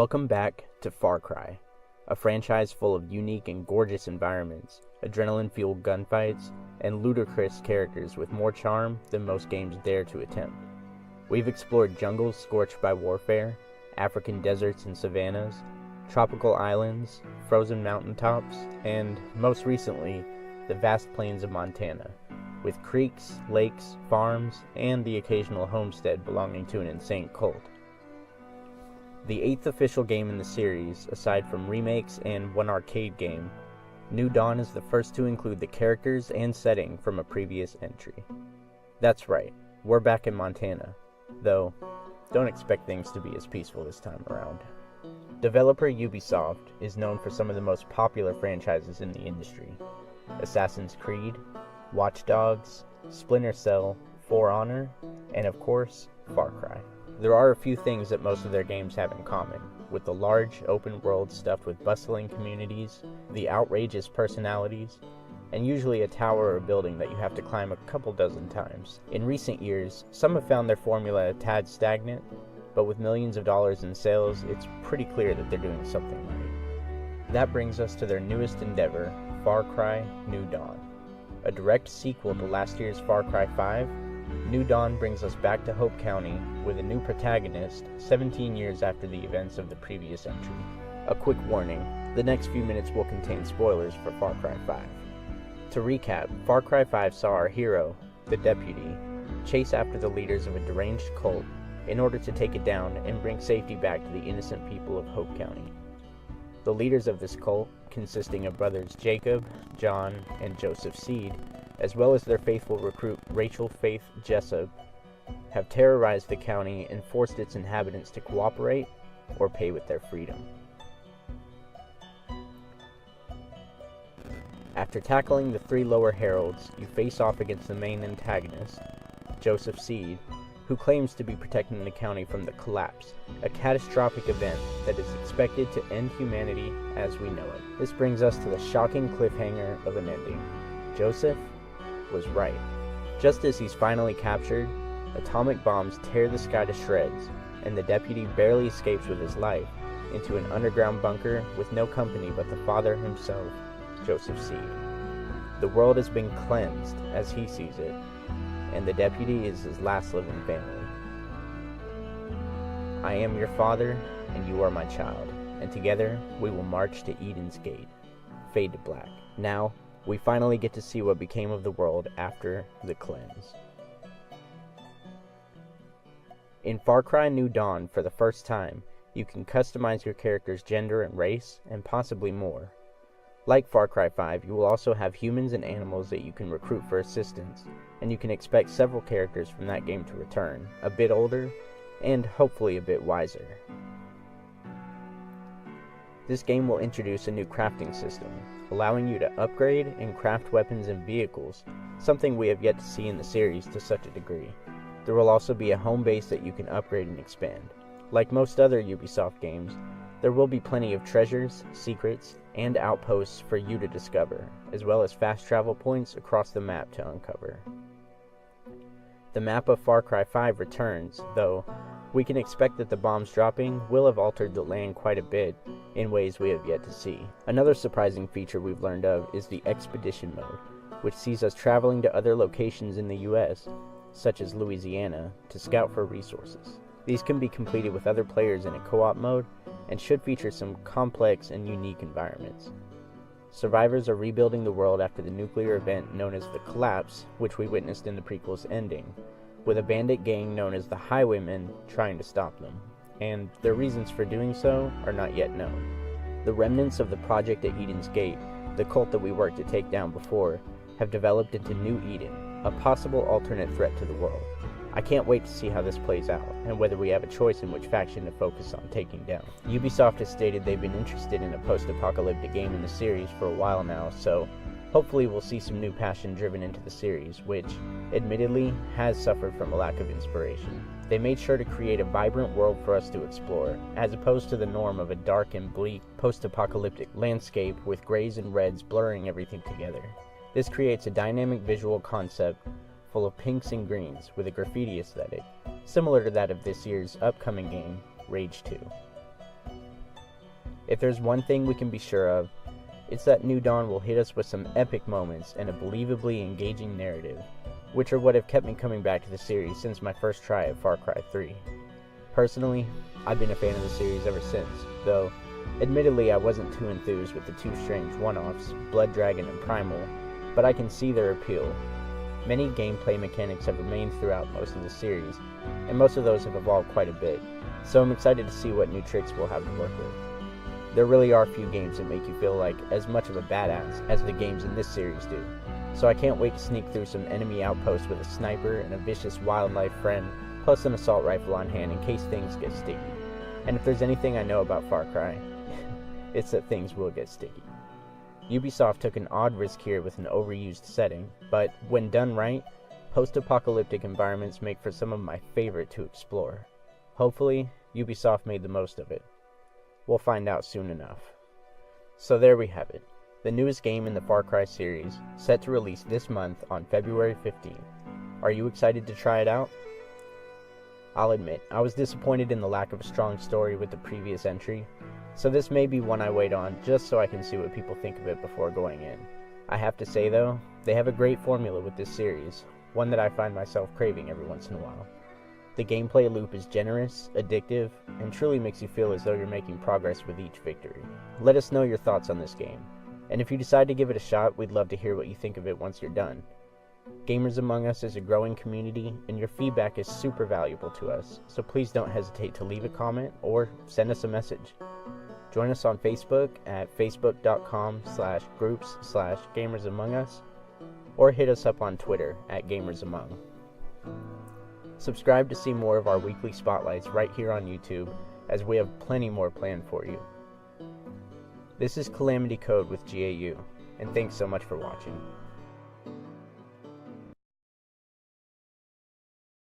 Welcome back to Far Cry, a franchise full of unique and gorgeous environments, adrenaline-fueled gunfights, and ludicrous characters with more charm than most games dare to attempt. We've explored jungles scorched by warfare, African deserts and savannas, tropical islands, frozen mountaintops, and, most recently, the vast plains of Montana, with creeks, lakes, farms, and the occasional homestead belonging to an insane cult. The 8th official game in the series, aside from remakes and one arcade game, New Dawn is the first to include the characters and setting from a previous entry. That's right, we're back in Montana, though don't expect things to be as peaceful this time around. Developer Ubisoft is known for some of the most popular franchises in the industry: Assassin's Creed, Watch Dogs, Splinter Cell, For Honor, and of course, Far Cry. There are a few things that most of their games have in common, with the large, open world stuffed with bustling communities, the outrageous personalities, and usually a tower or building that you have to climb a couple dozen times. In recent years, some have found their formula a tad stagnant, but with millions of dollars in sales, it's pretty clear that they're doing something right. That brings us to their newest endeavor, Far Cry New Dawn. A direct sequel to last year's Far Cry 5, New Dawn brings us back to Hope County with a new protagonist 17 years after the events of the previous entry. A quick warning, the next few minutes will contain spoilers for Far Cry 5. To recap, Far Cry 5 saw our hero, the Deputy, chase after the leaders of a deranged cult in order to take it down and bring safety back to the innocent people of Hope County. The leaders of this cult, consisting of brothers Jacob, John, and Joseph Seed, as well as their faithful recruit Rachel Faith Jessup, have terrorized the county and forced its inhabitants to cooperate or pay with their freedom. After tackling the 3 lower heralds, you face off against the main antagonist, Joseph Seed, who claims to be protecting the county from the collapse, a catastrophic event that is expected to end humanity as we know it. This brings us to the shocking cliffhanger of an ending. Joseph was right. Just as he's finally captured, atomic bombs tear the sky to shreds, and the deputy barely escapes with his life into an underground bunker with no company but the father himself, Joseph Seed. The world has been cleansed as he sees it, and the deputy is his last living family. I am your father, and you are my child, and together we will march to Eden's Gate. Fade to black. Now, we finally get to see what became of the world after the cleanse. In Far Cry New Dawn, for the first time, you can customize your character's gender and race, and possibly more. Like Far Cry 5, you will also have humans and animals that you can recruit for assistance, and you can expect several characters from that game to return, a bit older, and hopefully a bit wiser. This game will introduce a new crafting system, allowing you to upgrade and craft weapons and vehicles, something we have yet to see in the series to such a degree. There will also be a home base that you can upgrade and expand. Like most other Ubisoft games, there will be plenty of treasures, secrets, and outposts for you to discover, as well as fast travel points across the map to uncover. The map of Far Cry 5 returns, though we can expect that the bombs dropping will have altered the land quite a bit in ways we have yet to see. Another surprising feature we've learned of is the Expedition mode, which sees us traveling to other locations in the US, such as Louisiana, to scout for resources. These can be completed with other players in a co-op mode, and should feature some complex and unique environments. Survivors are rebuilding the world after the nuclear event known as the Collapse, which we witnessed in the prequel's ending, with a bandit gang known as the Highwaymen trying to stop them, and their reasons for doing so are not yet known. The remnants of the Project at Eden's Gate, the cult that we worked to take down before, have developed into New Eden, a possible alternate threat to the world. I can't wait to see how this plays out, and whether we have a choice in which faction to focus on taking down. Ubisoft has stated they've been interested in a post-apocalyptic game in the series for a while now, so hopefully we'll see some new passion driven into the series, which, admittedly, has suffered from a lack of inspiration. They made sure to create a vibrant world for us to explore, as opposed to the norm of a dark and bleak post-apocalyptic landscape with grays and reds blurring everything together. This creates a dynamic visual concept full of pinks and greens with a graffiti aesthetic, similar to that of this year's upcoming game, Rage 2. If there's one thing we can be sure of, it's that New Dawn will hit us with some epic moments and a believably engaging narrative, which are what have kept me coming back to the series since my first try at Far Cry 3. Personally, I've been a fan of the series ever since, though admittedly I wasn't too enthused with the two strange one-offs, Blood Dragon and Primal, but I can see their appeal. Many gameplay mechanics have remained throughout most of the series, and most of those have evolved quite a bit, so I'm excited to see what new tricks we'll have to work with. There really are few games that make you feel like as much of a badass as the games in this series do, so I can't wait to sneak through some enemy outposts with a sniper and a vicious wildlife friend, plus an assault rifle on hand in case things get sticky. And if there's anything I know about Far Cry, it's that things will get sticky. Ubisoft took an odd risk here with an overused setting, but when done right, post-apocalyptic environments make for some of my favorite to explore. Hopefully, Ubisoft made the most of it. We'll find out soon enough. So there we have it, the newest game in the Far Cry series, set to release this month on February 15th. Are you excited to try it out? I'll admit, I was disappointed in the lack of a strong story with the previous entry, so this may be one I wait on just so I can see what people think of it before going in. I have to say though, they have a great formula with this series, one that I find myself craving every once in a while. The gameplay loop is generous, addictive, and truly makes you feel as though you're making progress with each victory. Let us know your thoughts on this game, and if you decide to give it a shot, we'd love to hear what you think of it once you're done. Gamers Among Us is a growing community, and your feedback is super valuable to us, so please don't hesitate to leave a comment or send us a message. Join us on Facebook at facebook.com/groups/gamersamongus, or hit us up on Twitter at gamersamong. Subscribe to see more of our weekly spotlights right here on YouTube, as we have plenty more planned for you. This is Calamity Code with GAU, and thanks so much for watching.